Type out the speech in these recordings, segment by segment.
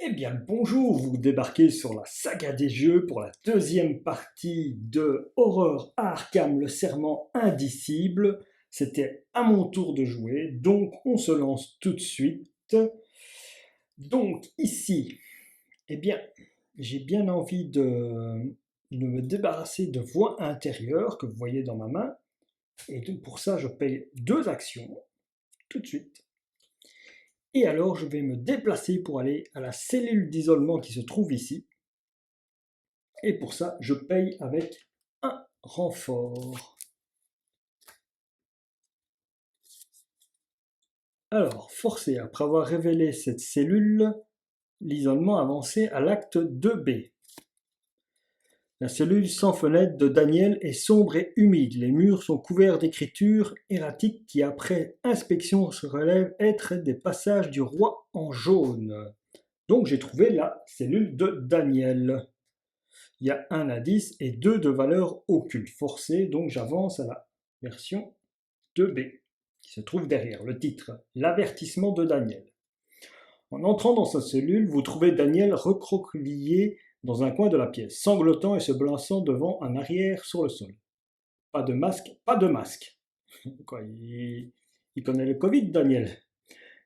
Eh bien, bonjour, vous débarquez sur la saga des jeux pour la deuxième partie de Horreur à Arkham, le serment indicible. C'était à mon tour de jouer, donc on se lance tout de suite. Donc ici, eh bien, j'ai bien envie de me débarrasser de voix intérieures que vous voyez dans ma main. Et donc pour ça, je paye 2 actions, tout de suite. Et alors, je vais me déplacer pour aller à la cellule d'isolement qui se trouve ici. Et pour ça, je paye avec un renfort. Alors, forcé, après avoir révélé cette cellule, l'isolement avancé à l'acte 2B. La cellule sans fenêtre de Daniel est sombre et humide. Les murs sont couverts d'écritures erratiques qui, après inspection, se relèvent être des passages du roi en jaune. Donc j'ai trouvé la cellule de Daniel. Il y a un indice et 2 de valeur occulte forcée, donc j'avance à la version 2B, qui se trouve derrière le titre L'avertissement de Daniel. En entrant dans sa cellule, vous trouvez Daniel recroquevillé dans un coin de la pièce, sanglotant et se balançant devant un arrière sur le sol. Pas de masque, pas de masque. Quoi, il connaît le Covid, Daniel,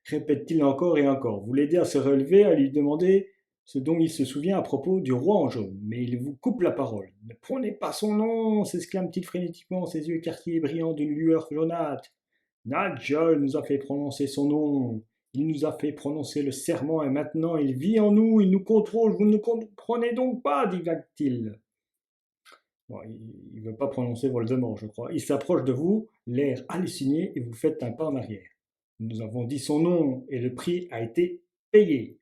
répète-t-il encore et encore. Vous l'aidez à se relever, à lui demander ce dont il se souvient à propos du roi en jaune, mais il vous coupe la parole. Ne prenez pas son nom, s'exclame-t-il frénétiquement, ses yeux écarquillés brillant d'une lueur jaunâtre. Nigel nous a fait prononcer son nom. Il nous a fait prononcer le serment et maintenant il vit en nous, il nous contrôle. Vous ne comprenez donc pas, divague-t-il. Bon, il ne veut pas prononcer Voldemort, je crois. Il s'approche de vous, l'air halluciné, et vous faites un pas en arrière. Nous avons dit son nom et le prix a été payé.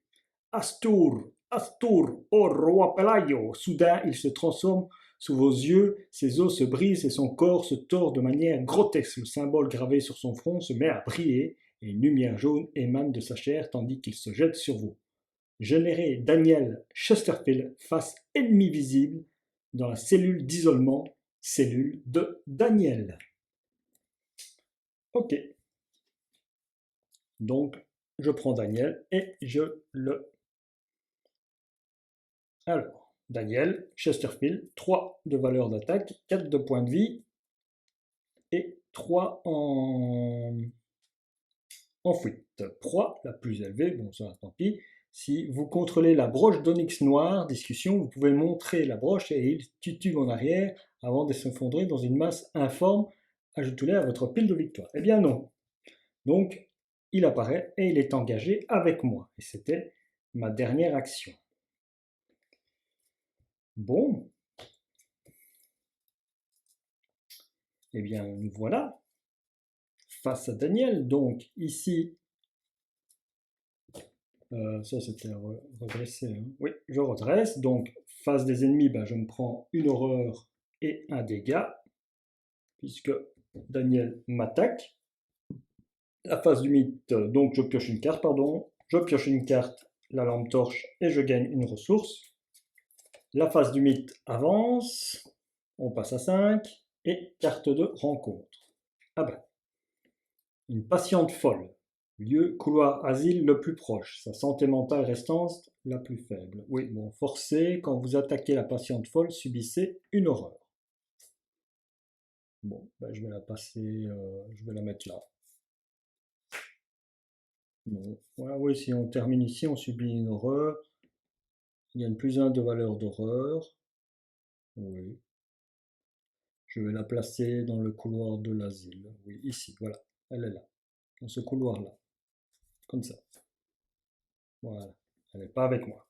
Astur, Astur, ô roi Pelayo. Soudain, il se transforme sous vos yeux, ses os se brisent et son corps se tord de manière grotesque. Le symbole gravé sur son front se met à briller et une lumière jaune émane de sa chair tandis qu'il se jette sur vous. Générez Daniel Chesterfield face ennemi visible dans la cellule d'isolement, cellule de Daniel. Ok. Donc, je prends Daniel et je le... Alors, Daniel, Chesterfield, 3 de valeur d'attaque, 4 de points de vie et 3 en fuite. Proie la plus élevée, bon ça tant pis. Si vous contrôlez la broche d'onyx noir, discussion, vous pouvez montrer la broche et il titube en arrière avant de s'effondrer dans une masse informe. Ajoutez-le à votre pile de victoire. Eh bien non. Donc, il apparaît et il est engagé avec moi. Et c'était ma dernière action. Bon. Eh bien, nous voilà face à Daniel. Donc, ici, ça c'était redresser. Hein. Oui, je redresse. Donc, face des ennemis, ben, je me prends une horreur et un dégât, puisque Daniel m'attaque. La face du mythe, donc je pioche une carte, pardon. Je pioche une carte, la lampe torche, et je gagne une ressource. La face du mythe avance. On passe à 5. Et carte de rencontre. Ah ben, une patiente folle. Lieu, couloir, asile le plus proche. Sa santé mentale restante la plus faible. Oui, bon, forcé, quand vous attaquez la patiente folle, subissez une horreur. Bon, ben, je vais la passer, je vais la mettre là. Bon, voilà, oui, si on termine ici, on subit une horreur. Il y a une plus 1 de valeur d'horreur. Oui. Je vais la placer dans le couloir de l'asile. Oui, ici, voilà. Elle est là. Dans ce couloir-là. Comme ça. Voilà. Elle n'est pas avec moi.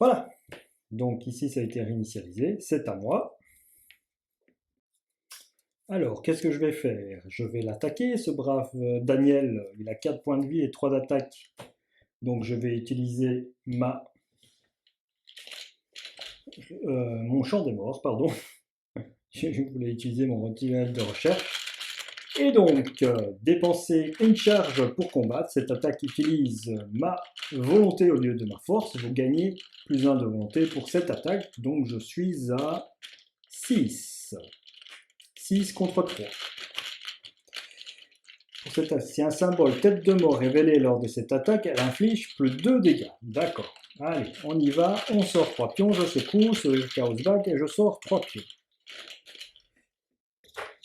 Voilà. Donc ici, ça a été réinitialisé. C'est à moi. Alors, qu'est-ce que je vais faire? Je vais l'attaquer, ce brave Daniel. Il a 4 points de vie et 3 d'attaque. Donc je vais utiliser mon champ des morts, pardon. Je voulais utiliser mon rituel de recherche. Et donc, dépenser une charge pour combattre. Cette attaque utilise ma volonté au lieu de ma force. Vous gagnez plus 1 de volonté pour cette attaque. Donc, je suis à 6. 6 contre 3. Si un symbole tête de mort révélé lors de cette attaque, elle inflige plus 2 dégâts. D'accord. Allez, on y va. On sort 3 pions, je secousse le Chaos Bag et je sors 3 pions.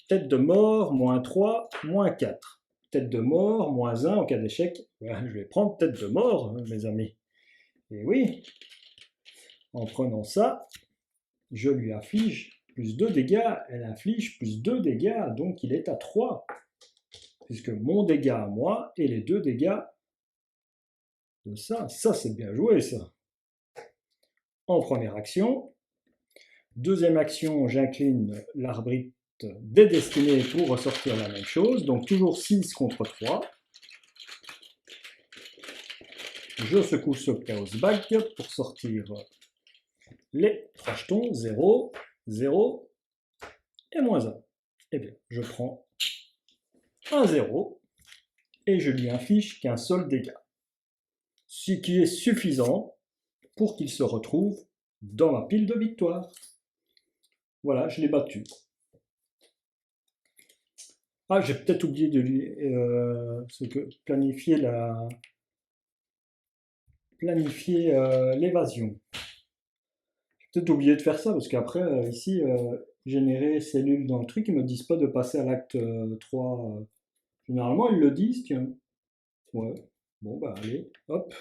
Tête de mort, moins 3, moins 4. Tête de mort, moins 1 en cas d'échec. Voilà, je vais prendre tête de mort, mes amis. Et oui, en prenant ça, je lui inflige plus 2 dégâts. Elle inflige plus 2 dégâts, donc il est à 3. Puisque mon dégât à moi et les 2 dégâts de ça. Ça, c'est bien joué, ça. En première action. Deuxième action, j'incline l'arbitre des destinées pour ressortir la même chose. Donc toujours 6 contre 3. Je secoue ce Chaos Bag pour sortir les 3 jetons. 0, 0 et moins 1. Eh bien, je prends un 0 et je lui inflige qu'un seul dégât. Ce qui est suffisant pour qu'il se retrouve dans ma pile de victoire. Voilà, je l'ai battu. Ah, j'ai peut-être oublié de lui planifier l'évasion. J'ai peut-être oublié de faire ça parce qu'après, ici, générer cellules dans le truc, ils me disent pas de passer à l'acte 3. Généralement, ils le disent, tiens. Ouais. Bon, bah allez, hop.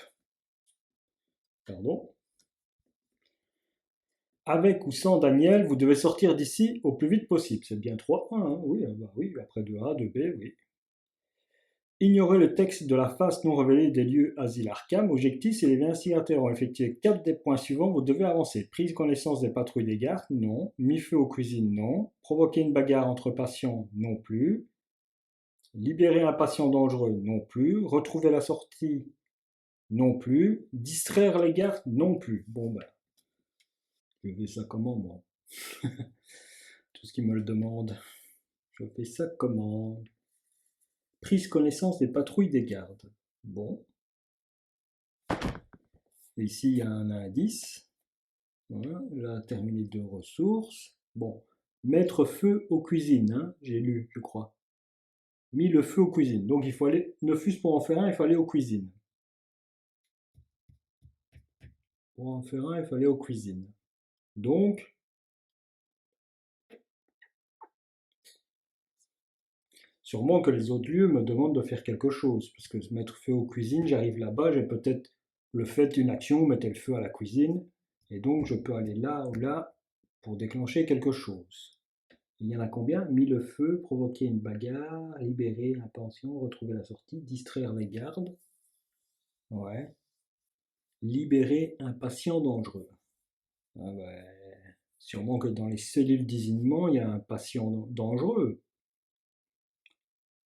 Pardon. Avec ou sans Daniel, vous devez sortir d'ici au plus vite possible. C'est bien 3-1, hein, oui, bah oui, après 2A, 2B, oui. Ignorez le texte de la face non révélée des lieux Asile Arkham. Objectif, si les investigateurs ont effectué 4 des points suivants, vous devez avancer. Prise connaissance des patrouilles des gardes, non. Mis feu aux cuisines, non. Provoquer une bagarre entre patients, non plus. Libérer un patient dangereux, non plus. Retrouver la sortie, non plus. Distraire les gardes, non plus. Bon ben, je fais ça comment moi? Tout ce qui me le demande. Je fais ça comment? Prise connaissance des patrouilles des gardes. Bon. Et ici, il y a un indice. Voilà, là, terminé de ressources. Bon, mettre feu aux cuisines, hein, j'ai lu, je crois. Mis le feu aux cuisines. Donc il faut aller, ne fût-ce pour en faire un, il faut aller aux cuisines. Pour en faire un, il faut aller aux cuisines. Donc, sûrement que les autres lieux me demandent de faire quelque chose. Parce que mettre feu aux cuisines, j'arrive là-bas, j'ai peut-être le fait d'une action, mettez le feu à la cuisine. Et donc je peux aller là ou là pour déclencher quelque chose. Il y en a combien? Mis le feu, provoquer une bagarre, libérer un patient, retrouver la sortie, distraire les gardes. Ouais. Libérer un patient dangereux. Ah ouais. Sûrement que dans les cellules d'isolement, il y a un patient dangereux.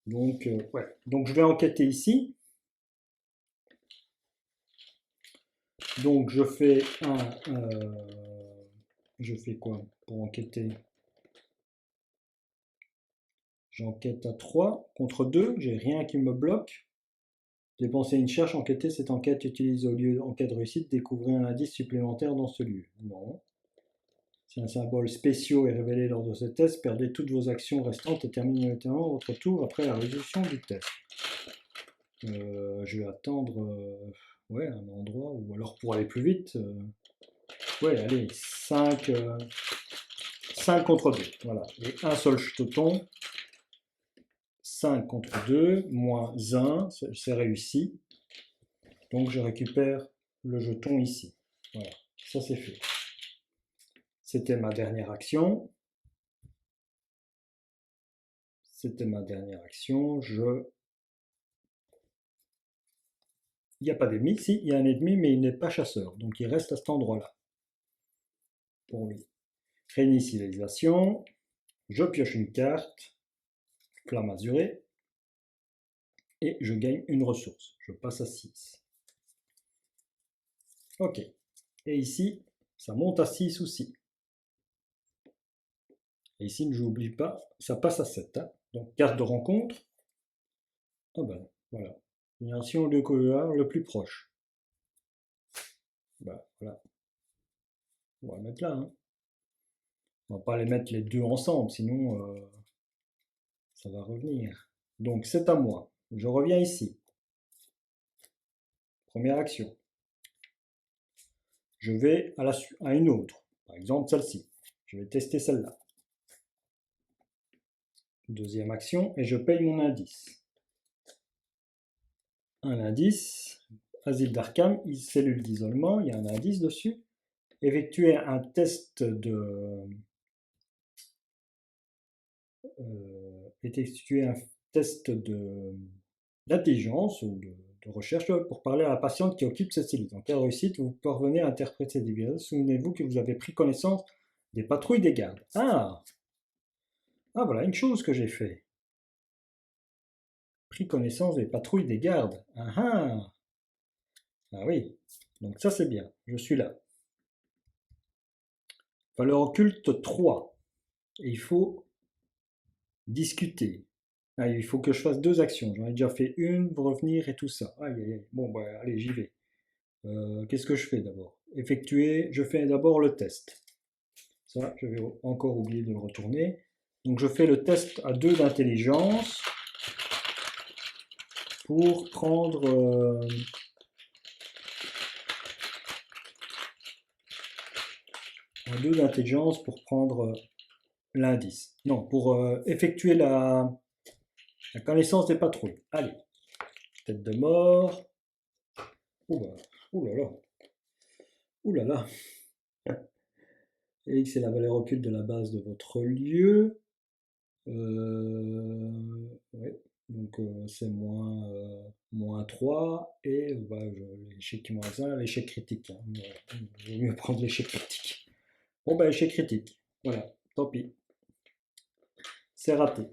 Donc, ouais. Donc je vais enquêter ici. Donc je fais je fais quoi pour enquêter? J'enquête à 3 contre 2, j'ai rien qui me bloque. Dépenser une charge, enquêter, cette enquête utilise au lieu en cas de réussite, découvrir un indice supplémentaire dans ce lieu. Non. Si un symbole spécial est révélé lors de ce test, perdez toutes vos actions restantes et terminez immédiatement votre tour après la résolution du test. Je vais attendre ouais, un endroit, ou alors pour aller plus vite, ouais, allez, 5 contre 2, voilà, et un seul jeton, 5 contre 2, moins 1, c'est réussi, donc je récupère le jeton ici, voilà, ça c'est fait. C'était ma dernière action. C'était ma dernière action, Il n'y a pas d'ennemi, si, il y a un ennemi, mais il n'est pas chasseur, donc il reste à cet endroit-là, pour lui. Réinitialisation, je pioche une carte, flamme azurée, et je gagne une ressource. Je passe à 6. Ok. Et ici, ça monte à 6 aussi. Et ici, je n'oublie pas, ça passe à 7. Hein. Donc, carte de rencontre. Ah ben, voilà. Génération de couleur le plus proche. Ben, voilà. On va le mettre là. Hein. On va pas les mettre les deux ensemble, sinon ça va revenir. Donc c'est à moi. Je reviens ici. Première action. Je vais à une autre. Par exemple celle-ci. Je vais tester celle-là. Deuxième action et je paye mon indice. Un indice. Asile d'Arkham, cellule d'isolement. Il y a un indice dessus. Effectuer un test d'intelligence ou de recherche pour parler à la patiente qui occupe cette cellule. En cas de réussite, vous parvenez à interpréter des virus. Souvenez-vous que vous avez pris connaissance des patrouilles des gardes. Ah, voilà une chose que j'ai fait. Pris connaissance des patrouilles des gardes. Ah oui, donc ça c'est bien, je suis là. Valeur occulte 3. Et il faut discuter. Ah, il faut que je fasse 2 actions. J'en ai déjà fait une, revenir et tout ça. Aïe, aïe, aïe. Bon, bah, allez, j'y vais. Qu'est-ce que je fais d'abord? Je fais d'abord le test. Ça, je vais encore oublier de le retourner. Donc, je fais le test à 2 d'intelligence pour prendre... à 2 d'intelligence pour prendre l'indice. Non, pour effectuer la connaissance des patrouilles. Allez, tête de mort. Ouh là là. Ouh là là. Et c'est la valeur occulte de la base de votre lieu. Ouais. Donc c'est moins 3 et bah, l'échec qui moins 1, l'échec critique. Hein. Il vaut mieux prendre l'échec critique. Bon bah échec critique. Voilà, tant pis. C'est raté.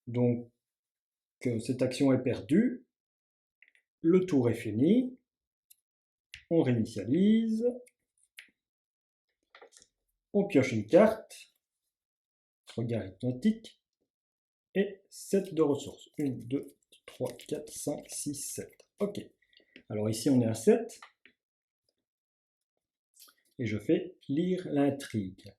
Donc cette action est perdue. Le tour est fini. On réinitialise. On pioche une carte. Regard hypnotique. Et 7 de ressources. 1, 2, 3, 4, 5, 6, 7. Ok. Alors ici on est à 7. Et je fais lire l'intrigue.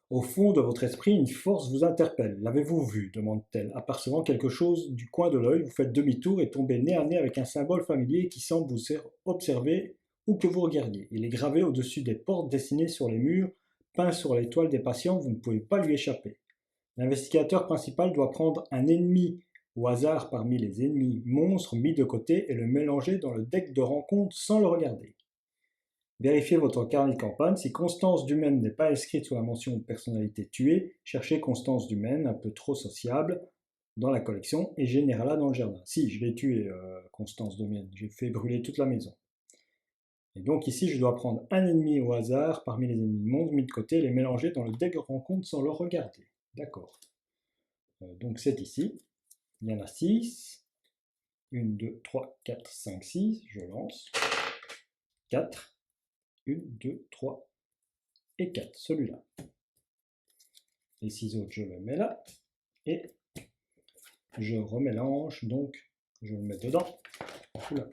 Au fond de votre esprit, une force vous interpelle. L'avez-vous vu demande-t-elle. Apercevant quelque chose du coin de l'œil, vous faites demi-tour et tombez nez à nez avec un symbole familier qui semble vous observer ou que vous regardiez. Il est gravé au-dessus des portes dessinées sur les murs, peint sur les toiles des patients, vous ne pouvez pas lui échapper. L'investigateur principal doit prendre un ennemi au hasard parmi les ennemis monstres mis de côté et le mélanger dans le deck de rencontre sans le regarder. Vérifiez votre carnet de campagne. Si Constance Dumaine n'est pas inscrite sous la mention personnalité tuée, cherchez Constance Dumaine, un peu trop sociable, dans la collection et générez-la dans le jardin. Si, je l'ai tuée, Constance Dumaine. J'ai fait brûler toute la maison. Et donc ici, je dois prendre un ennemi au hasard parmi les ennemis monstres mis de côté et les mélanger dans le deck de rencontre sans le regarder. D'accord. Donc c'est ici. Il y en a 6. 1, 2, 3, 4, 5, 6. Je lance. 4. 1, 2, 3 et 4. Celui-là. Les 6 autres, je le mets là. Et je remélange. Donc, je le mets dedans. Oula.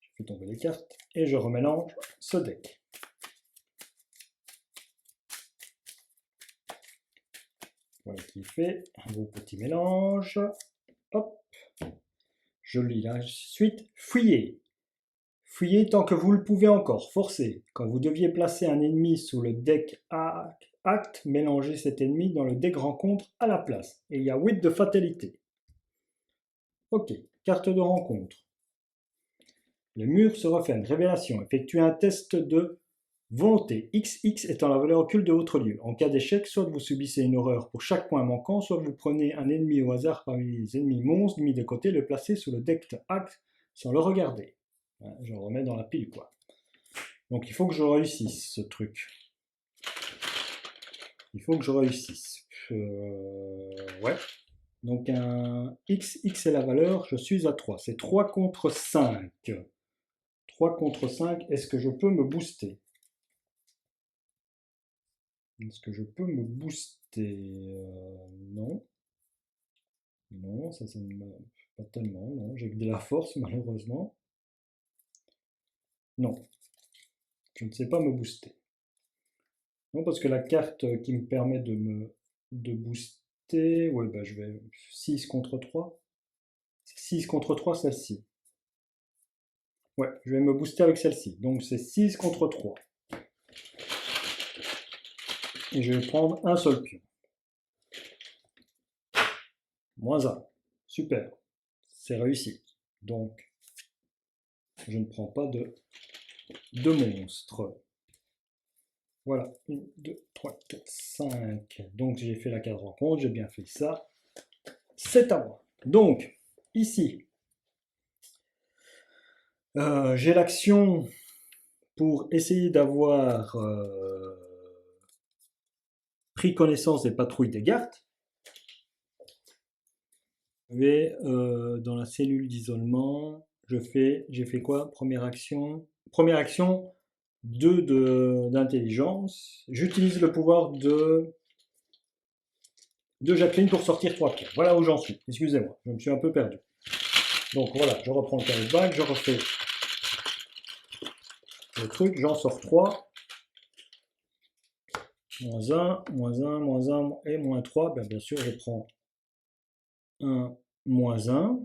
Je fais tomber les cartes. Et je remélange ce deck. Voilà qui fait un beau petit mélange. Hop. Je lis la suite. Fouillez. Fouillez tant que vous le pouvez encore. Forcez. Quand vous deviez placer un ennemi sous le deck acte, mélangez cet ennemi dans le deck rencontre à la place. Et il y a 8 de fatalité. Ok. Carte de rencontre. Le mur se referme. Révélation. Effectuez un test de volonté. XX étant la valeur occulte de votre lieu. En cas d'échec, soit vous subissez une horreur pour chaque point manquant, soit vous prenez un ennemi au hasard parmi les ennemis monstres mis de côté et le placez sous le deck acte sans le regarder. Je le remets dans la pile, quoi. Donc il faut que je réussisse ce truc. Il faut que je réussisse. Ouais. Donc un XX est la valeur, je suis à 3. C'est 3 contre 5. 3 contre 5, est-ce que je peux me booster? Est-ce que je peux me booster? Non. Non, ça ne me... pas tellement, non. J'ai que de la force, malheureusement. Non. Je ne sais pas me booster. Non, parce que la carte qui me permet de booster booster. Ouais, bah, je vais 6 contre 3. 6 contre 3, celle-ci. Ouais, je vais me booster avec celle-ci. Donc c'est 6 contre 3. Et je vais prendre un seul pion. Moins 1. Super. C'est réussi. Donc, je ne prends pas de monstre. Voilà. 1, 2, 3, 4, 5. Donc, j'ai fait la carte de rencontre. J'ai bien fait ça. C'est à moi. Donc, ici, j'ai l'action pour essayer d'avoir pris connaissance des patrouilles des gardes. Je vais dans la cellule d'isolement. J'ai fait quoi? Première action. Première action, 2 d'intelligence. J'utilise le pouvoir de Jacqueline pour sortir 3 pierres. Voilà où j'en suis. Excusez-moi, je me suis un peu perdu. Donc voilà, je reprends le carré back, je refais le truc, j'en sors 3. Moins 1, moins 1, moins 1 et moins 3. Bien sûr, je prends 1, moins 1.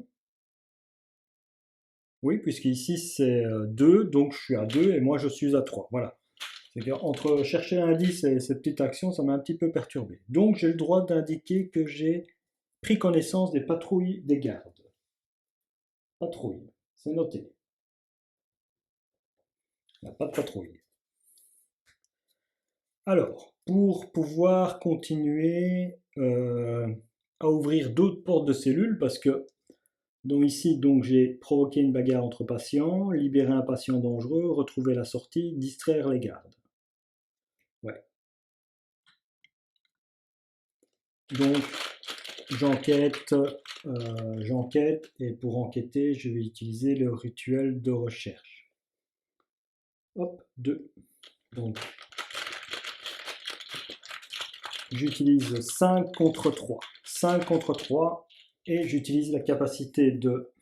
Oui, puisqu'ici c'est 2, donc je suis à 2 et moi je suis à 3. Voilà. C'est-à-dire entre chercher l'indice et cette petite action, ça m'a un petit peu perturbé. Donc j'ai le droit d'indiquer que j'ai pris connaissance des patrouilles des gardes. Patrouille, c'est noté. Il n'y a pas de patrouille. Alors, pour pouvoir continuer à ouvrir d'autres portes de cellules, parce que donc ici, j'ai provoqué une bagarre entre patients, libérer un patient dangereux, retrouver la sortie, distraire les gardes. Ouais. Donc, j'enquête, et pour enquêter, je vais utiliser le rituel de recherche. Hop, 2. Donc, j'utilise 5 contre 3. 5 contre 3 et j'utilise la capacité de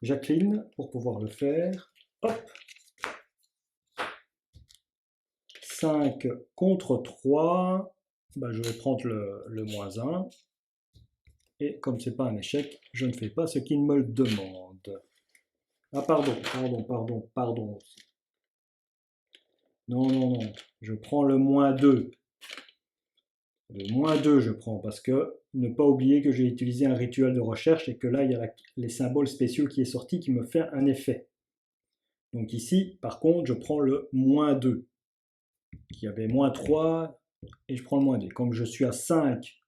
Jacqueline pour pouvoir le faire. Hop. 5 contre 3. Je vais prendre le moins 1. Et comme c'est pas un échec, je ne fais pas ce qu'il me le demande. Ah pardon. Non. Je prends le moins 2. Le moins 2, je prends parce que ne pas oublier que j'ai utilisé un rituel de recherche et que là, il y a les symboles spéciaux qui est sorti qui me fait un effet. Donc ici, par contre, je prends le moins 2, qui avait moins 3, et je prends le moins 2. Comme je suis à 5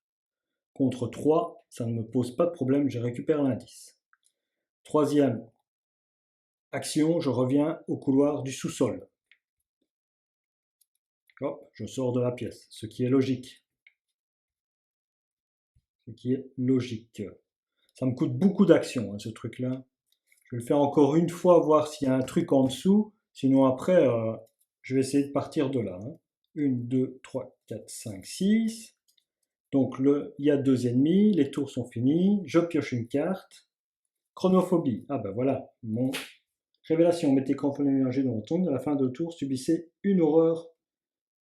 contre 3, ça ne me pose pas de problème, je récupère l'indice. Troisième action, je reviens au couloir du sous-sol. Hop, je sors de la pièce, ce qui est logique. Ça me coûte beaucoup d'actions, ce truc-là. Je vais le faire encore une fois, voir s'il y a un truc en dessous. Sinon, après, je vais essayer de partir de là. 1, 2, 3, 4, 5, 6. Donc, il y a 2 ennemis. Les tours sont finis. Je pioche une carte. Chronophobie. Ah ben voilà. Mon révélation. Mettez chronophobie énergie dans votre tour. À la fin de tour, subissez une horreur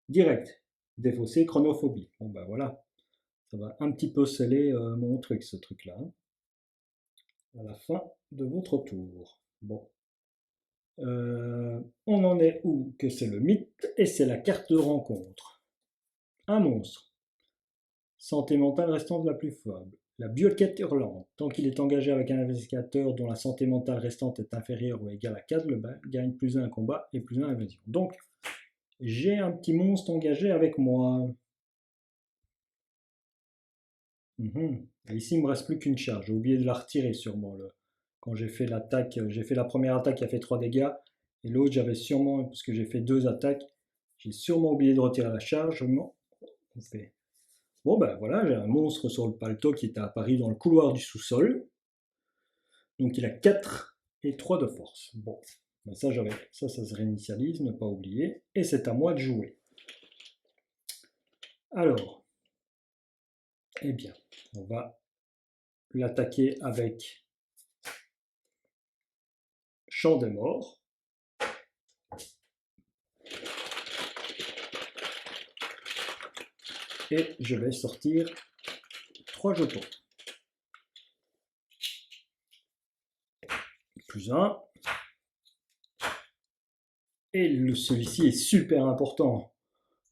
directe. Défausser chronophobie. Bon ben voilà. Ça va un petit peu sceller mon truc, ce truc-là. À la fin de votre tour. Bon. On en est où? Que c'est le mythe et c'est la carte de rencontre. Un monstre. Santé mentale restante la plus faible. La bioquête hurlante. Tant qu'il est engagé avec un investigateur dont la santé mentale restante est inférieure ou égale à 4, le gagne plus 1 à combat et plus 1 à invasion. Donc, j'ai un petit monstre engagé avec moi. Et ici, il ne me reste plus qu'une charge. J'ai oublié de la retirer sûrement. Quand j'ai fait l'attaque, j'ai fait la première attaque qui a fait 3 dégâts. Et l'autre, j'avais sûrement, parce que j'ai fait 2 attaques, j'ai sûrement oublié de retirer la charge. Bon ben voilà, j'ai un monstre sur le paletot qui est apparu dans le couloir du sous-sol. Donc il a 4 et 3 de force. Bon, ben ça se réinitialise, ne pas oublier. Et c'est à moi de jouer. Alors, eh bien, on va l'attaquer avec Chant des morts. Et je vais sortir 3 jetons. Plus 1. Et celui-ci est super important.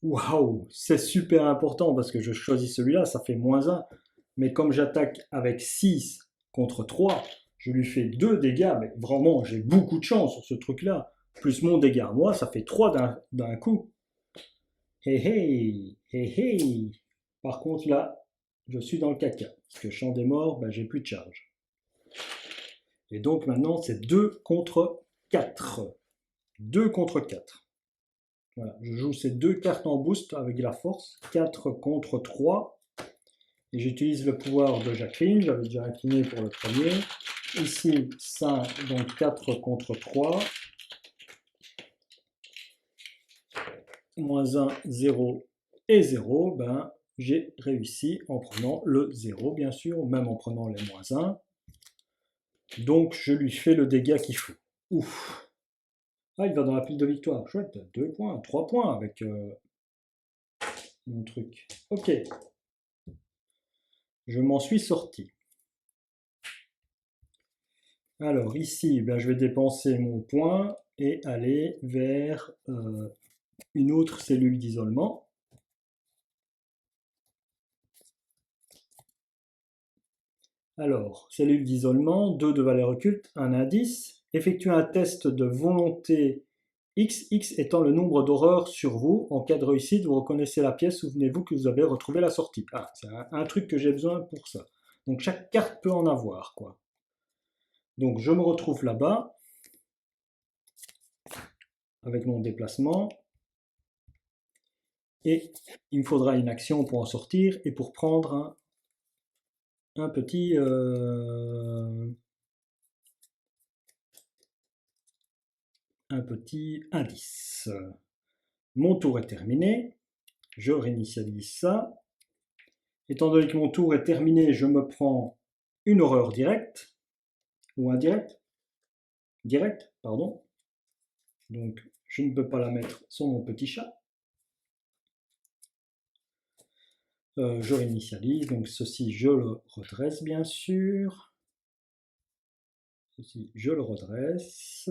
Waouh, c'est super important parce que je choisis celui-là, ça fait -1. Mais comme j'attaque avec 6 contre 3, je lui fais 2 dégâts. Mais vraiment, j'ai beaucoup de chance sur ce truc-là. Plus mon dégât, moi, ça fait 3 d'un coup. Hé hé, hé hé. Par contre, là, je suis dans le caca. Parce que champ des morts, ben, j'ai plus de charge. Et donc maintenant, c'est 2 contre 4. 2 contre 4. Voilà, je joue ces 2 cartes en boost avec de la force. 4 contre 3. Et j'utilise le pouvoir de Jacqueline. J'avais déjà incliné pour le premier. Ici, 5, donc 4 contre 3. -1, 0 et 0. Ben, j'ai réussi en prenant le 0, bien sûr, même en prenant les -1. Donc, je lui fais le dégât qu'il faut. Ouf. Ah, il va dans la pile de victoire. Chouette, 2 points, 3 points avec mon truc. Ok. Je m'en suis sorti. Alors ici, ben, je vais dépenser mon point et aller vers une autre cellule d'isolement. Alors, cellule d'isolement, 2 de valeur occulte, un indice. Effectuez un test de volonté X, X étant le nombre d'horreurs sur vous. En cas de réussite, vous reconnaissez la pièce, souvenez-vous que vous avez retrouvé la sortie. Ah, c'est un truc que j'ai besoin pour ça. Donc chaque carte peut en avoir, quoi. Donc je me retrouve là-bas, avec mon déplacement. Et il me faudra une action pour en sortir et pour prendre un petit indice. Mon tour est terminé. Je réinitialise ça. Étant donné que mon tour est terminé, je me prends une horreur directe. Ou indirecte. Directe, pardon. Donc, je ne peux pas la mettre sur mon petit chat. Je réinitialise. Donc, ceci, je le redresse, bien sûr. Ceci, je le redresse.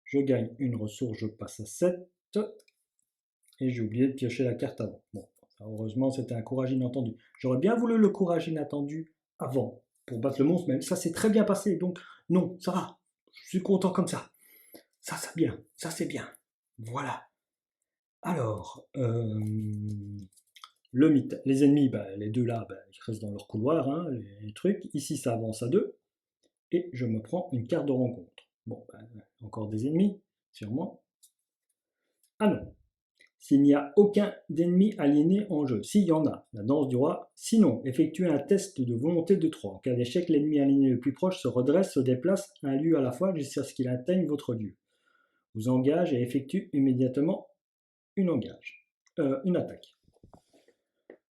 Je gagne une ressource, je passe à 7. Et j'ai oublié de piocher la carte avant. Bon, heureusement, c'était un courage inattendu. J'aurais bien voulu le courage inattendu avant, pour battre le monstre, mais ça s'est très bien passé. Donc, non, ça va. Je suis content comme ça. Ça, c'est bien. Ça, c'est bien. Voilà. Alors, les ennemis, bah, les deux là, bah, ils restent dans leur couloir, hein, les trucs. Ici, ça avance à 2. Et je me prends une carte de rencontre. Bon, bah, encore des ennemis, sûrement. Ah non, s'il n'y a aucun d'ennemi aliéné en jeu. S'il y en a, la danse du roi. Sinon, effectuez un test de volonté de 3. En cas d'échec, l'ennemi aliéné le plus proche se redresse, se déplace un lieu à la fois jusqu'à ce qu'il atteigne votre lieu. Vous engage et effectue immédiatement une attaque.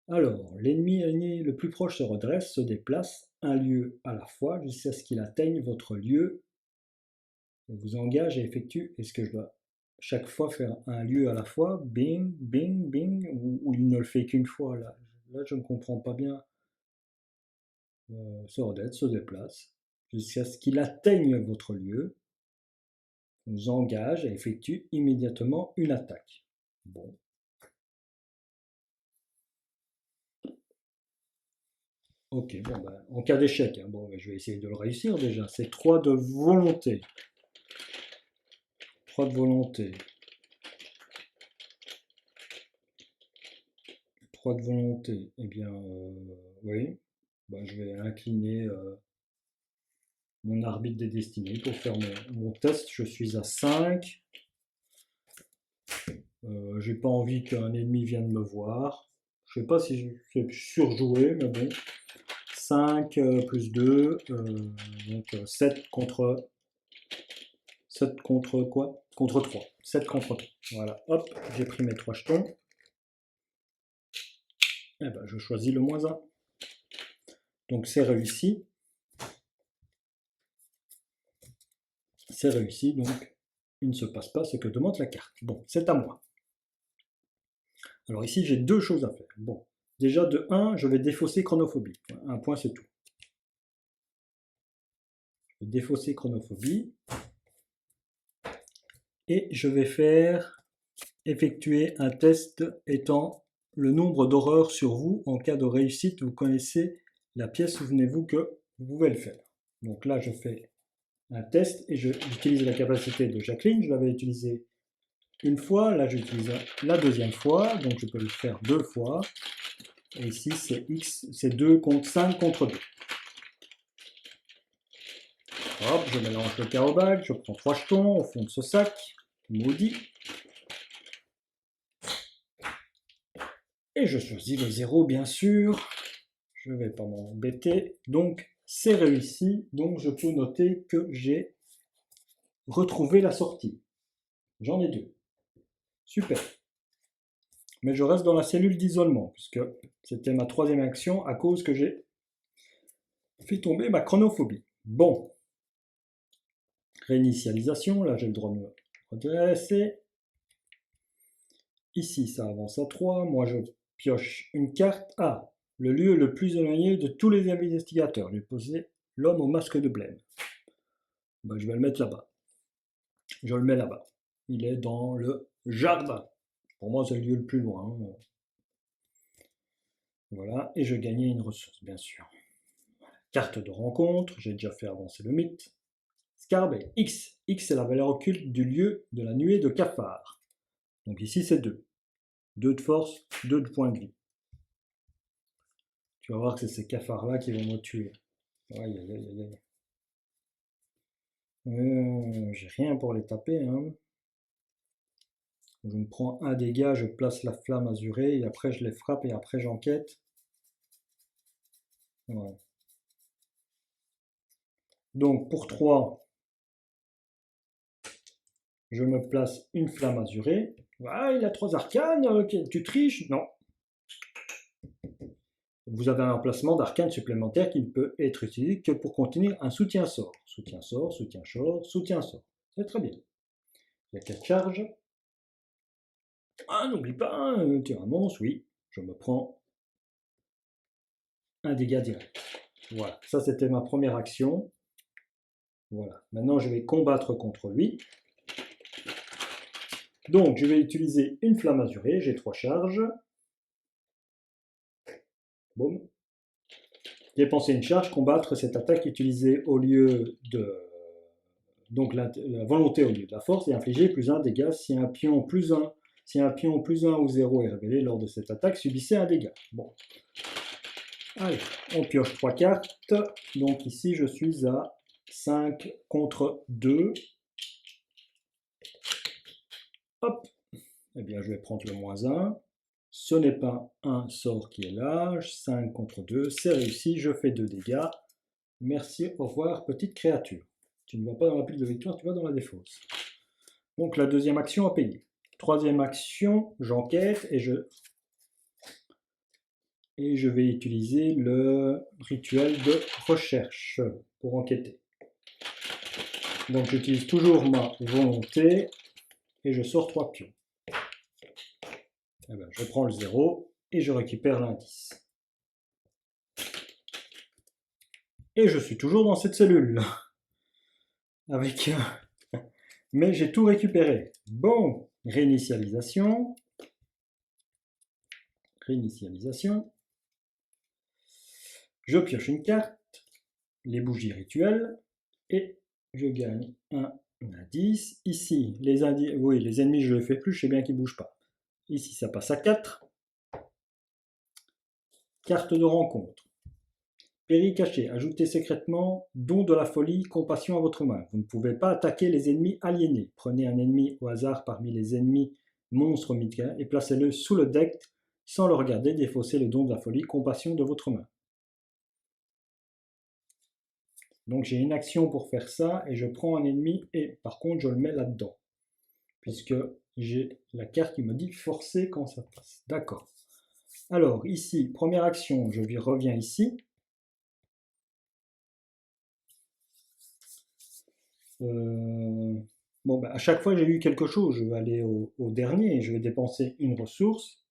Alors, l'ennemi aligné le plus proche se redresse, se déplace un lieu à la fois jusqu'à ce qu'il atteigne votre lieu. Et vous engage et effectue. Est-ce que je dois chaque fois faire un lieu à la fois? Bing, bing, bing, ou il ne le fait qu'une fois là? Là, je ne comprends pas bien. Se redresse, se déplace jusqu'à ce qu'il atteigne votre lieu. Vous engage et effectue immédiatement une attaque. Bon. Ok, bon, ben, en cas d'échec, hein, bon, ben, je vais essayer de le réussir déjà. C'est 3 de volonté. 3 de volonté. 3 de volonté. Eh bien, oui. Ben, je vais incliner mon arbitre des destinées pour faire mon test. Je suis à 5. J'ai pas envie qu'un ennemi vienne me voir. Je sais pas si c'est surjoué, mais bon. 5 plus 2, donc 7 contre 7 contre quoi? Contre 3. 7 contre 3. Voilà, hop, j'ai pris mes 3 jetons. Et ben, je choisis le -1. Donc c'est réussi. C'est réussi, donc il ne se passe pas ce que demande la carte. Bon, c'est à moi. Alors ici, j'ai deux choses à faire. Bon, déjà de 1, je vais défausser chronophobie. Un point, c'est tout. Je vais défausser chronophobie. Et je vais effectuer un test étant le nombre d'horreurs sur vous. En cas de réussite, vous connaissez la pièce, souvenez-vous que vous pouvez le faire. Donc là, je fais un test et j'utilise la capacité de Jacqueline. Je l'avais utilisée une fois, là j'utilise la deuxième fois, donc je peux le faire deux fois. Et ici c'est X, c'est 2 contre 5 contre 2. Hop, je mélange le carobag, je prends 3 jetons au fond de ce sac, maudit. Et je choisis le 0 bien sûr. Je ne vais pas m'embêter. Donc c'est réussi, donc je peux noter que j'ai retrouvé la sortie. J'en ai deux. Super. Mais je reste dans la cellule d'isolement, puisque c'était ma troisième action à cause que j'ai fait tomber ma chronophobie. Bon. Réinitialisation, là j'ai le droit de me redresser. Ici ça avance à 3, moi je pioche une carte. Ah, le lieu le plus éloigné de tous les investigateurs. J'ai posé l'homme au masque de blême. Ben, je vais le mettre là-bas. Je le mets là-bas. Il est dans le jardin. Pour moi c'est le lieu le plus loin. Voilà, et je gagnais une ressource bien sûr. Carte de rencontre, j'ai déjà fait avancer le mythe. Scarabée, X. X c'est la valeur occulte du lieu de la nuée de cafards. Donc ici c'est 2. 2 de force, 2 de points de vie. Tu vas voir que c'est ces cafards-là qui vont me tuer. Aïe, aïe, aïe, aïe. J'ai rien pour les taper. Hein. Je me prends un dégât, je place la flamme azurée, et après je les frappe, et après j'enquête. Ouais. Donc pour 3, je me place une flamme azurée. Ah, il a 3 arcanes, tu triches? Non. Vous avez un emplacement d'arcane supplémentaire qui ne peut être utilisé que pour contenir un soutien-sort. Soutien-sort, soutien-sort, soutien-sort. C'est très bien. Il y a 4 charges. Ah, n'oublie pas, tu es un monstre, oui. Je me prends un dégât direct. Voilà, ça c'était ma première action. Voilà, maintenant je vais combattre contre lui. Donc je vais utiliser une flamme azurée, j'ai 3 charges. Boum. Dépenser une charge, combattre cette attaque utilisée au lieu de... Donc la volonté au lieu de la force et infliger plus 1 dégât si un pion plus 1 ou 0 est révélé lors de cette attaque, subissez un dégât. Bon. Allez, on pioche 3 cartes. Donc ici je suis à 5 contre 2. Hop. Eh bien je vais prendre le moins 1. Ce n'est pas un sort qui est là. 5 contre 2, c'est réussi. Je fais 2 dégâts. Merci, au revoir, petite créature. Tu ne vas pas dans la pile de victoire, tu vas dans la défausse. Donc la deuxième action à payer. Troisième action, j'enquête et je vais utiliser le rituel de recherche pour enquêter. Donc j'utilise toujours ma volonté et je sors 3 pions. Eh ben, je prends le 0 et je récupère l'indice. Et je suis toujours dans cette cellule. Avec... Mais j'ai tout récupéré. Bon, réinitialisation. Réinitialisation. Je pioche une carte, les bougies rituelles, et je gagne un indice. Ici, les ennemis, je ne les fais plus, je sais bien qu'ils ne bougent pas. Ici, ça passe à 4. Carte de rencontre. Péril caché, ajoutez secrètement don de la folie, compassion à votre main. Vous ne pouvez pas attaquer les ennemis aliénés. Prenez un ennemi au hasard parmi les ennemis monstres mythiques et placez-le sous le deck sans le regarder. Défaussez le don de la folie, compassion de votre main. Donc j'ai une action pour faire ça et je prends un ennemi et par contre je le mets là-dedans. Puisque j'ai la carte qui me dit forcer quand ça passe. D'accord. Alors ici, première action, je reviens ici. Bon, à chaque fois j'ai eu quelque chose, je vais aller au dernier, je vais dépenser une ressource.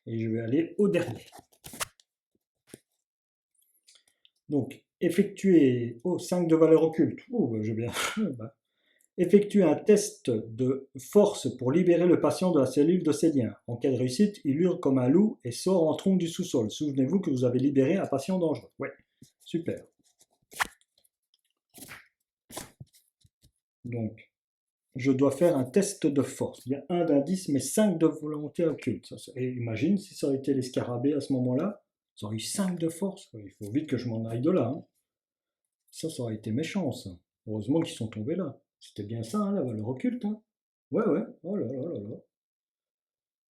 Et je vais aller au dernier. Donc, effectuer... Oh, 5 de valeur occulte. Oh, bah, je bien. Effectuer un test de force pour libérer le patient de la cellule de ses liens. En cas de réussite, il hurle comme un loup et sort en trompe du sous-sol. Souvenez-vous que vous avez libéré un patient dangereux. Ouais, super. Donc, je dois faire un test de force. Il y a 1 d'indice, mais 5 de volonté occulte. Et imagine si ça aurait été les scarabées à ce moment-là, ça aurait eu 5 de force. Il faut vite que je m'en aille de là. Hein. Ça aurait été méchant, ça. Heureusement qu'ils sont tombés là. C'était bien ça, hein, la valeur occulte. Hein. Ouais, ouais. Oh là là là là.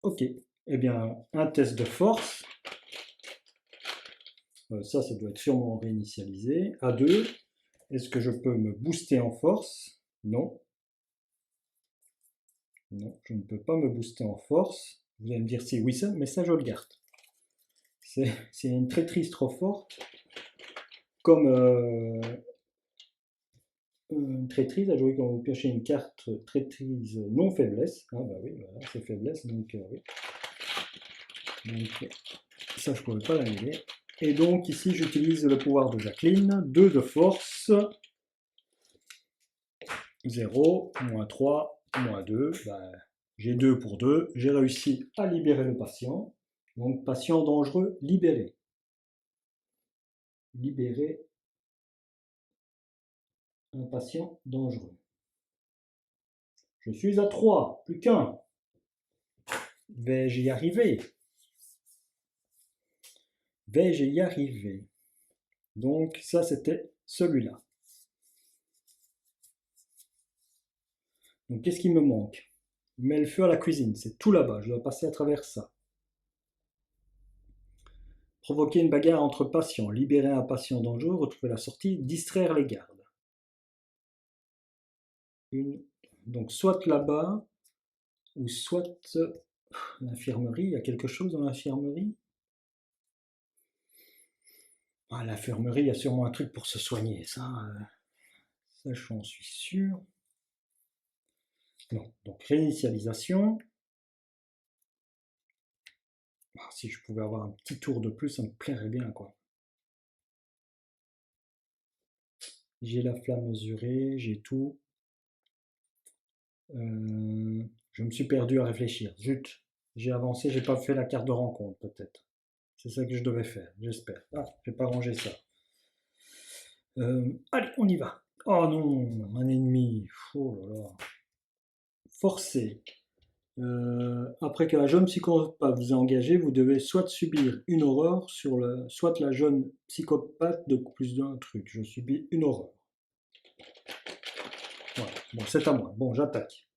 Ok. Eh bien, un test de force. Ça doit être sûrement réinitialisé. À 2. Est-ce que je peux me booster en force? Non. Non, je ne peux pas me booster en force. Vous allez me dire si oui, ça, mais ça, je le garde. C'est une traîtrise trop forte. Comme une traîtrise à jouer quand vous piochez une carte traîtrise non faiblesse. Ah bah oui, voilà, c'est faiblesse, donc oui. Donc ça, je ne pourrais pas l'annuler. Et donc ici, j'utilise le pouvoir de Jacqueline. 2 de force. 0, moins 3, moins 2. Ben, j'ai 2 pour 2. J'ai réussi à libérer le patient. Donc patient dangereux libéré. Libérer un patient dangereux. Je suis à 3, plus qu'un. Vais-je y arriver? Vais-je y arriver? Donc ça, c'était celui-là. Donc qu'est-ce qui me manque? Mets le feu à la cuisine, c'est tout là-bas, je dois passer à travers ça. Provoquer une bagarre entre patients, libérer un patient dangereux, retrouver la sortie, distraire les gardes. Donc soit là-bas, ou soit l'infirmerie, il y a quelque chose dans l'infirmerie? Ah, l'infirmerie, il y a sûrement un truc pour se soigner, ça j'en suis sûr. Non, donc réinitialisation. Ah, si je pouvais avoir un petit tour de plus, ça me plairait bien, quoi. J'ai la flamme mesurée, j'ai tout. Je me suis perdu à réfléchir. Zut, j'ai avancé, j'ai pas fait la carte de rencontre, peut-être. C'est ça que je devais faire, j'espère. Ah, j'ai pas rangé ça. Allez, on y va. Oh non, un ennemi. Oh là là. Forcé. Après que la jeune psychopathe vous ait engagé, vous devez soit subir une horreur soit la jeune psychopathe de plus d'un truc. Je subis une horreur. Voilà. Bon, c'est à moi. Bon, j'attaque.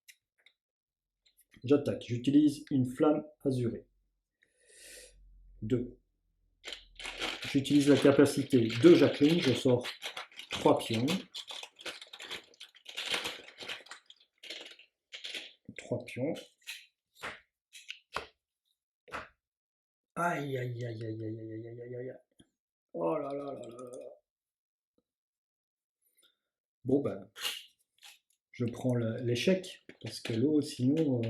J'attaque. J'utilise une flamme azurée. 2. J'utilise la capacité de Jacqueline. Je sors 3 pions. 3 pions. Aïe, aïe, aïe, aïe, aïe, aïe, aïe, aïe, aïe. Oh là là là là là. Bon, ben, je prends l'échec. Parce que l'autre, sinon,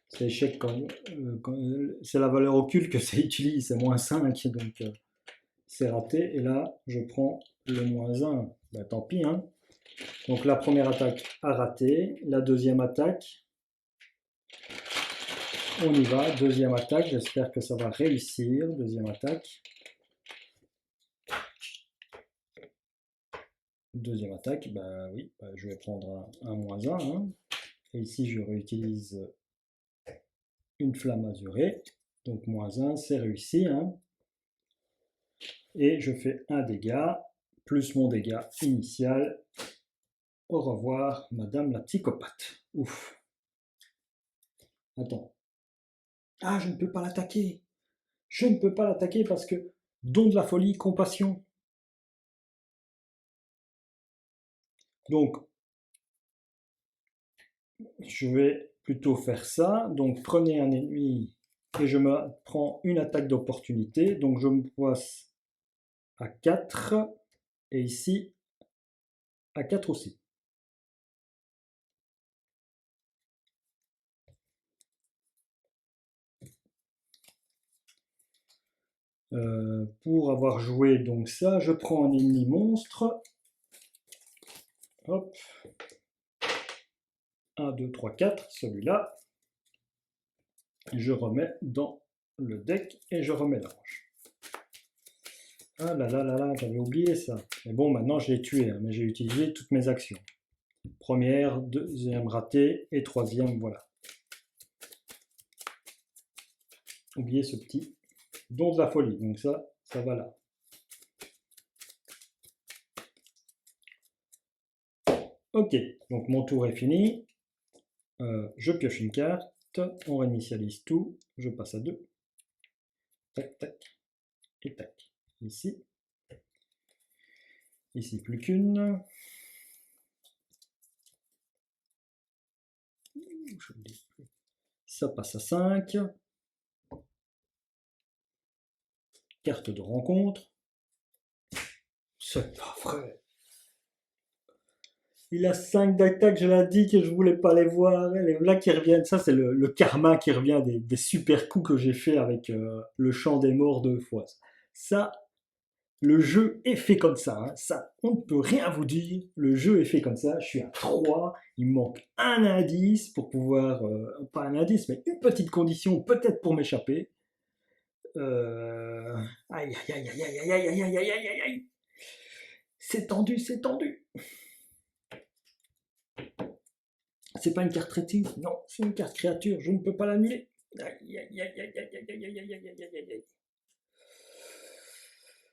c'est l'échec c'est la valeur occulte que ça utilise. C'est moins 5. Donc, c'est raté. Et là, je prends le moins 1. Ben, tant pis, hein. Donc, la première attaque a raté. La deuxième attaque. On y va. Deuxième attaque. J'espère que ça va réussir. Deuxième attaque. Deuxième attaque, bah oui, bah, je vais prendre un moins 1. Hein. Et ici, je réutilise une flamme azurée. Donc moins 1, c'est réussi. Hein. Et je fais un dégât, plus mon dégât initial. Au revoir, madame la psychopathe. Ouf. Attends. Ah, je ne peux pas l'attaquer. Je ne peux pas l'attaquer parce que don de la folie, compassion. Donc, je vais plutôt faire ça. Donc, prenez un ennemi et je me prends une attaque d'opportunité. Donc, je me place à 4 et ici à 4 aussi. Pour avoir joué donc ça, je prends un ennemi monstre. Hop. 1, 2, 3, 4, celui-là. Je remets dans le deck et je remélange. Ah là là là là, j'avais oublié ça. Mais bon, maintenant je l'ai tué, hein, mais j'ai utilisé toutes mes actions. Première, deuxième ratée et troisième, voilà. Oubliez ce petit don de la folie, donc ça va là. Ok, donc mon tour est fini. Je pioche une carte, on réinitialise tout, je passe à 2. Tac, tac, et tac. Ici. Ici, plus qu'une. Ça passe à 5. Carte de rencontre. C'est pas vrai. Il a 5 d'attaque, je l'ai dit que je voulais pas les voir. Les là qui reviennent, ça c'est le karma qui revient des super coups que j'ai fait avec le champ des morts 2 fois. Ça, le jeu est fait comme ça, hein. Ça, on ne peut rien vous dire. Le jeu est fait comme ça. Je suis à 3. Il me manque un indice pour pouvoir, pas un indice, mais une petite condition peut-être pour m'échapper. Aïe aïe aïe aïe aïe aïe aïe aïe aïe aïe aïe. C'est tendu, c'est tendu. C'est pas une carte traitée, non, c'est une carte créature, je ne peux pas l'annuler. Aïe aïe aïe aïe aïe aïe aïe aïe aïe aïe aïe aïe.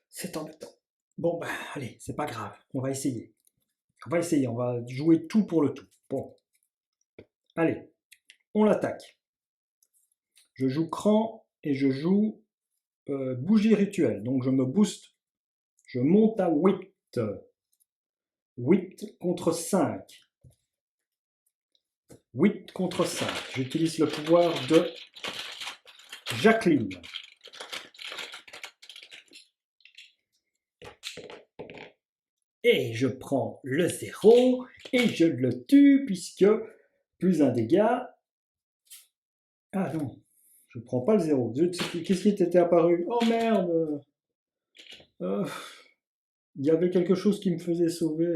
C'est embêtant. Bon bah allez, c'est pas grave, on va essayer. On va essayer, on va jouer tout pour le tout. Bon. Allez, on l'attaque. Je joue cran et je joue bougie rituelle. Donc je me booste. Je monte à 8. 8 contre 5. 8 contre 5. J'utilise le pouvoir de Jacqueline. Et je prends le 0 et je le tue puisque plus un dégât. Ah non, je prends pas le 0. Qu'est-ce qui t'était apparu? Oh merde! Il y avait quelque chose qui me faisait sauver.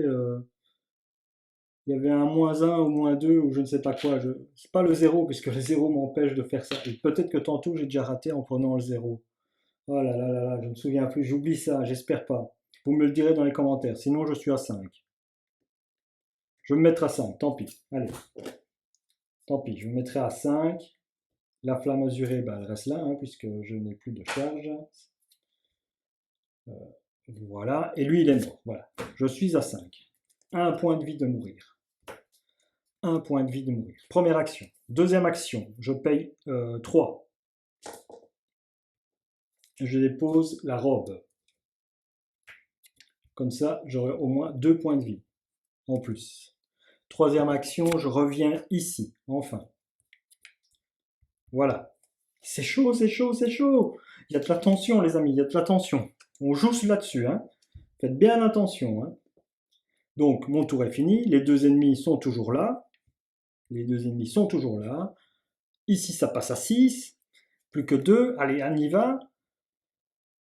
Il y avait un -1 ou -2 ou je ne sais pas quoi. C'est pas le 0 puisque le 0 m'empêche de faire ça. Et peut-être que tantôt j'ai déjà raté en prenant le 0. Oh là là là là, je ne me souviens plus. J'oublie ça, j'espère pas. Vous me le direz dans les commentaires. Sinon je suis à 5. Je vais me mettre à 5, tant pis. Allez. Tant pis, je me mettrai à 5. La flamme azurée, bah, elle reste là, hein, puisque je n'ai plus de charge. Voilà. Et lui, il est mort. Voilà. Je suis à 5. 1 point de vie de mourir. 1 point de vie de mourir. Première action. Deuxième action. Je paye 3. Je dépose la robe. Comme ça, j'aurai au moins 2 points de vie en plus. Troisième action, je reviens ici. Enfin. Voilà. C'est chaud, c'est chaud, c'est chaud. Il y a de la tension, les amis, il y a de la tension. On joue là-dessus, hein. Faites bien attention, hein. Donc, mon tour est fini. Les deux ennemis sont toujours là. Les deux ennemis sont toujours là. Ici, ça passe à 6. Plus que 2. Allez, on y va.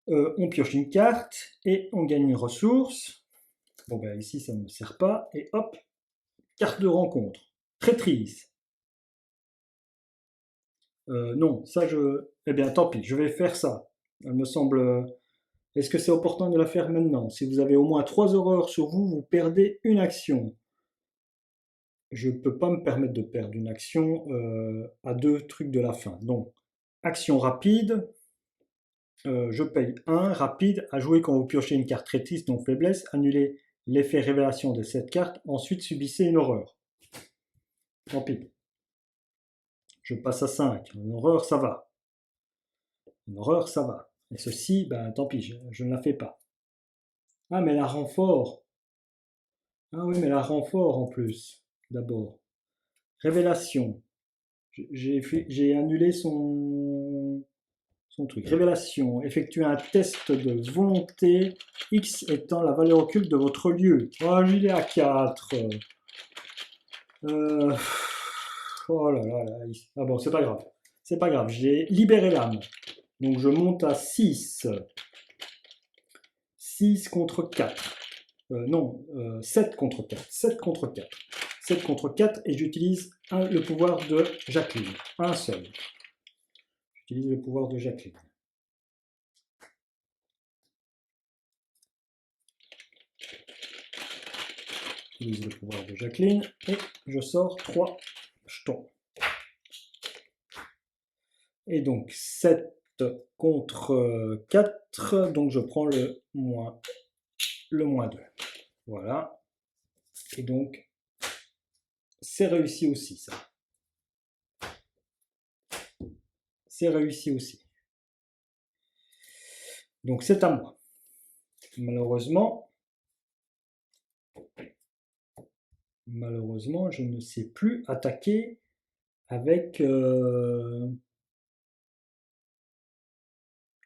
On pioche une carte et on gagne une ressource. Bon, ben ici, ça ne me sert pas. Et hop, carte de rencontre. Traîtrise. Non, ça je... Eh bien, tant pis, je vais faire ça. Elle me semble... Est-ce que c'est opportun de la faire maintenant? Si vous avez au moins 3 horreurs sur vous, vous perdez une action. Je ne peux pas me permettre de perdre une action à 2 trucs de la fin. Donc, action rapide. Je paye 1, rapide, à jouer quand vous piochez une carte traîtrise, donc faiblesse, annulez l'effet révélation de cette carte, ensuite subissez une horreur. Tant pis. Je passe à 5. Une horreur, ça va. Une horreur, ça va. Et ceci, ben tant pis, je ne la fais pas. Ah, mais la renfort. Ah oui, mais la renfort en plus, d'abord. Révélation. J'ai annulé son truc. Révélation. Effectuez un test de volonté, X étant la valeur occulte de votre lieu. Oh, il est à 4. Oh là là là. Ah bon, c'est pas grave. C'est pas grave. J'ai libéré l'âme. Donc je monte à 6. 6 contre 4. Non, 7 contre 4. 7 contre 4. 7 contre 4 et j'utilise le pouvoir de Jacqueline. Un seul. J'utilise le pouvoir de Jacqueline. J'utilise le pouvoir de Jacqueline et je sors 3 jetons. Et donc 7 contre 4, donc je prends le moins 2. Voilà. Et donc, c'est réussi aussi, ça. C'est réussi aussi. Donc, c'est à moi. Malheureusement, je ne sais plus attaquer avec...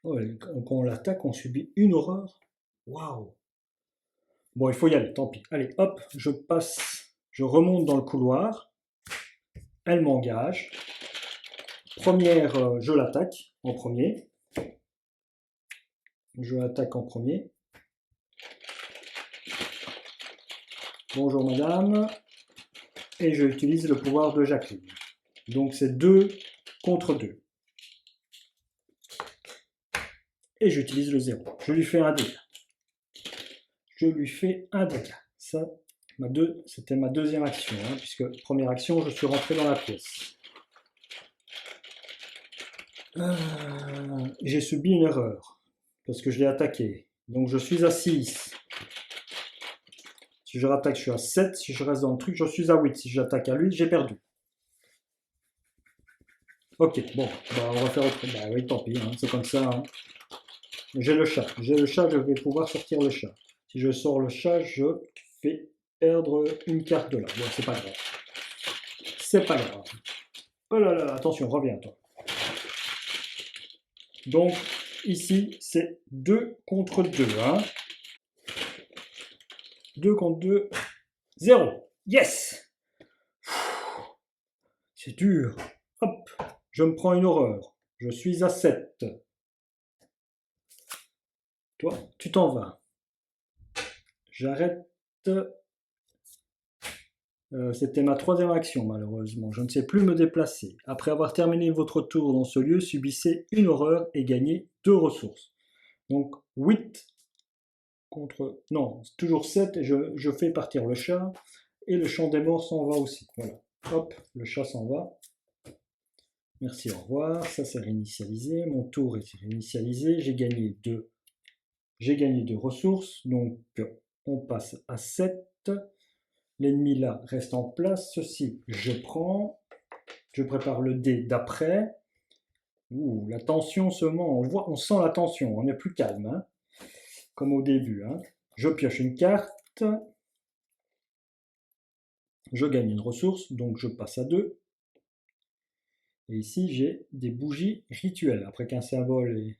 Oh, quand on l'attaque, on subit une horreur. Waouh! Bon, il faut y aller, tant pis. Allez, hop, je passe, je remonte dans le couloir. Elle m'engage. Première, je l'attaque en premier. Je l'attaque en premier. Bonjour madame. Et je utilise le pouvoir de Jacqueline. Donc c'est 2 contre 2. Et j'utilise le 0. Je lui fais un dégât. Je lui fais un dégât. Ça, c'était ma deuxième action, hein, puisque première action, je suis rentré dans la pièce. J'ai subi une erreur, parce que je l'ai attaqué. Donc je suis à 6. Si je rattaque, je suis à 7. Si je reste dans le truc, je suis à 8. Si j'attaque à lui, j'ai perdu. Ok, bon, bah, on va faire autre. Bah oui, tant pis, hein, c'est comme ça. Hein. J'ai le chat, je vais pouvoir sortir le chat. Si je sors le chat, je fais perdre une carte de là. Bon, c'est pas grave. C'est pas grave. Oh là là, attention, reviens toi. Donc, ici, c'est 2 contre 2. Hein. 2 contre 2, 0. Yes! C'est dur. Hop, je me prends une horreur. Je suis à 7. Toi, tu t'en vas. J'arrête. C'était ma troisième action, malheureusement. Je ne sais plus me déplacer. Après avoir terminé votre tour dans ce lieu, subissez une horreur et gagnez 2 ressources. Donc 8 contre... Non, c'est toujours 7 et je fais partir le chat. Et le champ des morts s'en va aussi. Voilà. Hop, le chat s'en va. Merci, au revoir. Ça, c'est réinitialisé. Mon tour est réinitialisé. J'ai gagné 2. J'ai gagné 2 ressources. Donc, on passe à 7. L'ennemi là reste en place. Ceci, je prends. Je prépare le dé d'après. Ouh, la tension se ment. On sent la tension. On est plus calme, hein, comme au début. Hein. Je pioche une carte. Je gagne une ressource, donc je passe à 2. Et ici, j'ai des bougies rituelles. Après qu'un symbole ait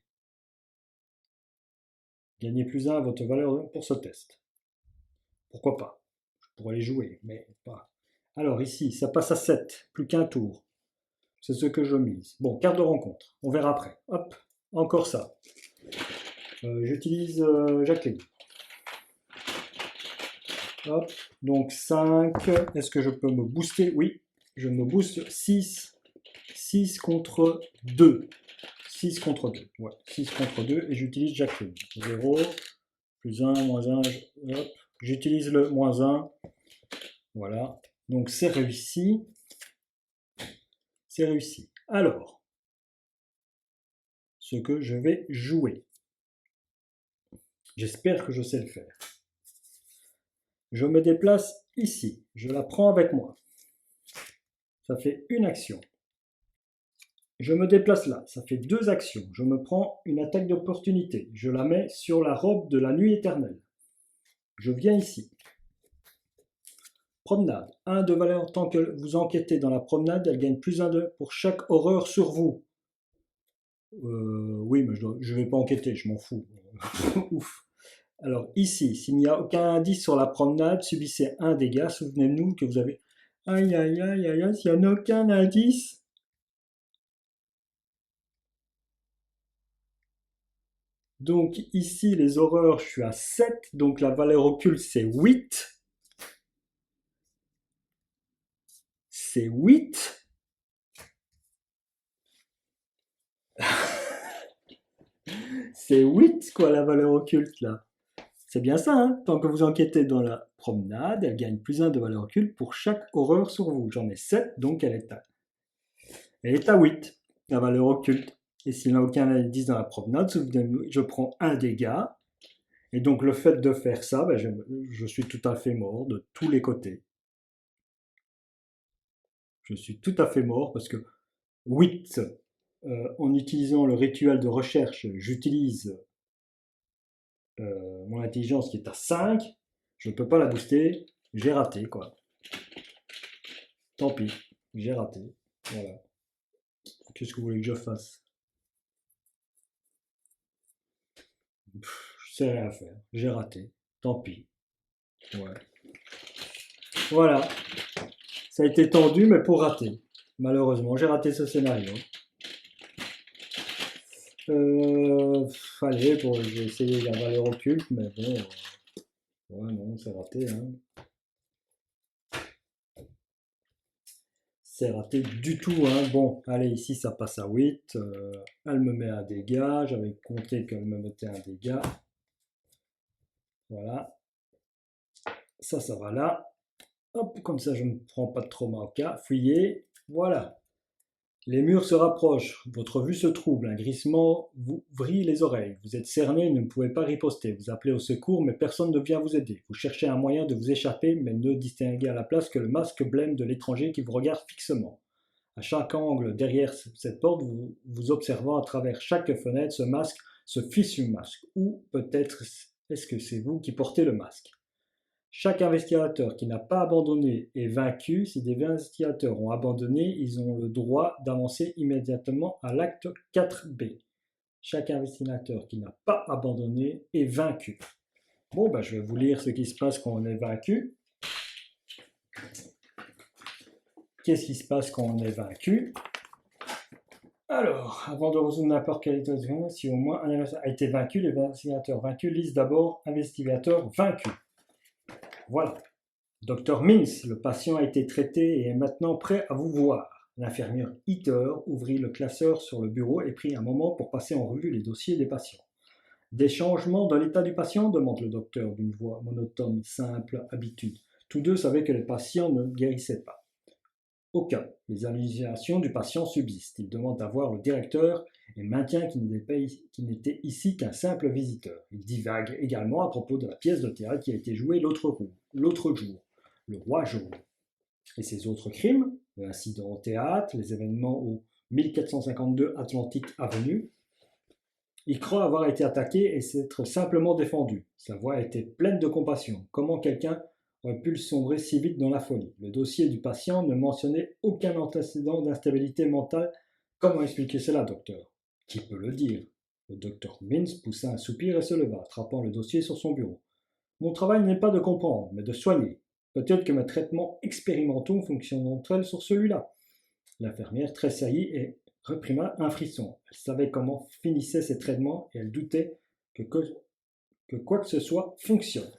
gagné plus 1 à votre valeur pour ce test. Pourquoi pas? Je pourrais les jouer, mais pas. Alors ici, ça passe à 7, plus qu'un tour. C'est ce que je mise. Bon, carte de rencontre, on verra après. Hop, encore ça. J'utilise Jacqueline. Hop, donc 5. Est-ce que je peux me booster? Oui, je me booste 6. 6 contre 2. 6 contre 2. Ouais, 6 contre 2 et j'utilise Jacqueline. 0, plus 1, moins 1. Hop, j'utilise le moins 1. Voilà. Donc c'est réussi. C'est réussi. Alors, ce que je vais jouer. J'espère que je sais le faire. Je me déplace ici. Je la prends avec moi. Ça fait une action. Je me déplace là. Ça fait 2 actions. Je me prends une attaque d'opportunité. Je la mets sur la robe de la nuit éternelle. Je viens ici. Promenade. 1 de valeur tant que vous enquêtez dans la promenade, elle gagne plus 1 de pour chaque horreur sur vous. Oui, mais je vais pas enquêter, je m'en fous. Ouf. Alors ici, s'il n'y a aucun indice sur la promenade, subissez 1 dégât. Souvenez-nous que vous avez... Aïe, aïe, aïe, aïe, aïe, s'il n'y a aucun indice. Donc ici, les horreurs, je suis à 7, donc la valeur occulte, c'est 8. C'est 8. C'est 8, quoi, la valeur occulte, là. C'est bien ça, hein. Tant que vous enquêtez dans la promenade, elle gagne plus 1 de valeur occulte pour chaque horreur sur vous. J'en ai 7, donc elle est à 8, la valeur occulte. Et s'il n'y a aucun indice dans la promenade, je prends un dégât. Et donc le fait de faire ça, ben, je suis tout à fait mort de tous les côtés. Je suis tout à fait mort parce que 8, en utilisant le rituel de recherche, j'utilise mon intelligence qui est à 5, je ne peux pas la booster, j'ai raté quoi. Tant pis, j'ai raté. Voilà. Qu'est-ce que vous voulez que je fasse? Je sais rien faire, j'ai raté. Tant pis. Ouais. Voilà, ça a été tendu mais pour rater. Malheureusement, j'ai raté ce scénario. Allez, bon, j'ai essayé la valeur occulte, mais bon, ouais, non, c'est raté, hein. C'est raté du tout, hein. Bon, allez, ici ça passe à 8. Elle me met un dégât. J'avais compté qu'elle me mettait un dégât. Voilà. Ça va là. Hop, comme ça je ne prends pas de trauma en cas. Fuyez. Voilà. Les murs se rapprochent, votre vue se trouble, un grissement vous vrille les oreilles. Vous êtes cerné et ne pouvez pas riposter. Vous appelez au secours, mais personne ne vient vous aider. Vous cherchez un moyen de vous échapper, mais ne distinguez à la place que le masque blême de l'étranger qui vous regarde fixement. À chaque angle derrière cette porte, vous observant à travers chaque fenêtre, ce masque se fiche sur le masque. Ou peut-être est-ce que c'est vous qui portez le masque. Chaque investigateur qui n'a pas abandonné est vaincu. Si des investigateurs ont abandonné, ils ont le droit d'avancer immédiatement à l'acte 4B. Chaque investigateur qui n'a pas abandonné est vaincu. Bon, ben, je vais vous lire ce qui se passe quand on est vaincu. Qu'est-ce qui se passe quand on est vaincu? Alors, avant de résoudre n'importe quelle situation, si au moins un investigateur a été vaincu, les investigateurs vaincus lisent d'abord investigateur vaincu. Voilà. Docteur Mintz, le patient a été traité et est maintenant prêt à vous voir. L'infirmière Heather ouvrit le classeur sur le bureau et prit un moment pour passer en revue les dossiers des patients. Des changements dans l'état du patient demande le docteur d'une voix monotone, simple, habitude. Tous deux savaient que les patients ne guérissaient pas. Aucun. Les hallucinations du patient subsistent. Il demande à voir le directeur et maintient qu'il n'était ici qu'un simple visiteur. Il divague également à propos de la pièce de théâtre qui a été jouée l'autre jour, le roi jaune. Et ses autres crimes, l'incident au théâtre, les événements au 1452 Atlantic Avenue. Il croit avoir été attaqué et s'être simplement défendu. Sa voix était pleine de compassion. Comment quelqu'un aurait pu sombrer si vite dans la folie? Le dossier du patient ne mentionnait aucun antécédent d'instabilité mentale. Comment expliquer cela, docteur? Qui peut le dire? Le docteur Mintz poussa un soupir et se leva, attrapant le dossier sur son bureau. Mon travail n'est pas de comprendre, mais de soigner. Peut-être que mes traitements expérimentaux fonctionnent entre elles sur celui-là. L'infirmière tressaillit et réprima un frisson. Elle savait comment finissaient ces traitements et elle doutait que quoi que ce soit fonctionne.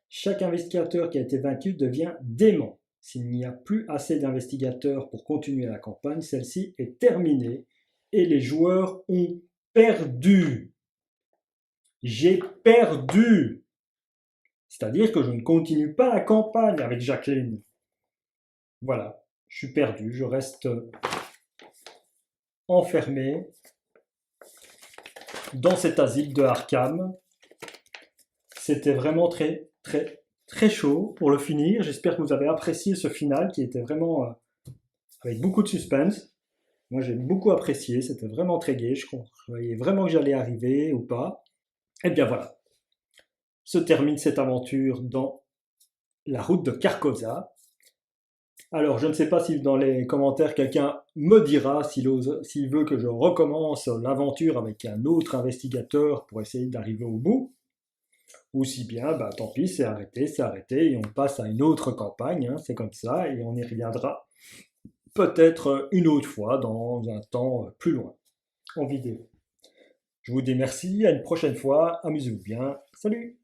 Chaque investigateur qui a été vaincu devient dément. S'il n'y a plus assez d'investigateurs pour continuer la campagne, celle-ci est terminée et les joueurs ont perdu. J'ai perdu. C'est-à-dire que je ne continue pas la campagne avec Jacqueline. Voilà, je suis perdu, je reste enfermé dans cet asile de Arkham. C'était vraiment très, très, très chaud pour le finir. J'espère que vous avez apprécié ce final qui était vraiment avec beaucoup de suspense. Moi, j'ai beaucoup apprécié. C'était vraiment très gai. Je croyais vraiment que j'allais arriver ou pas. Et bien voilà. Se termine cette aventure dans la route de Carcosa. Alors, je ne sais pas si dans les commentaires, quelqu'un me dira s'il veut que je recommence l'aventure avec un autre investigateur pour essayer d'arriver au bout. Ou si bien, bah, tant pis, c'est arrêté, et on passe à une autre campagne, hein, c'est comme ça, et on y reviendra peut-être une autre fois dans un temps plus loin, en vidéo. Je vous dis merci, à une prochaine fois, amusez-vous bien, salut!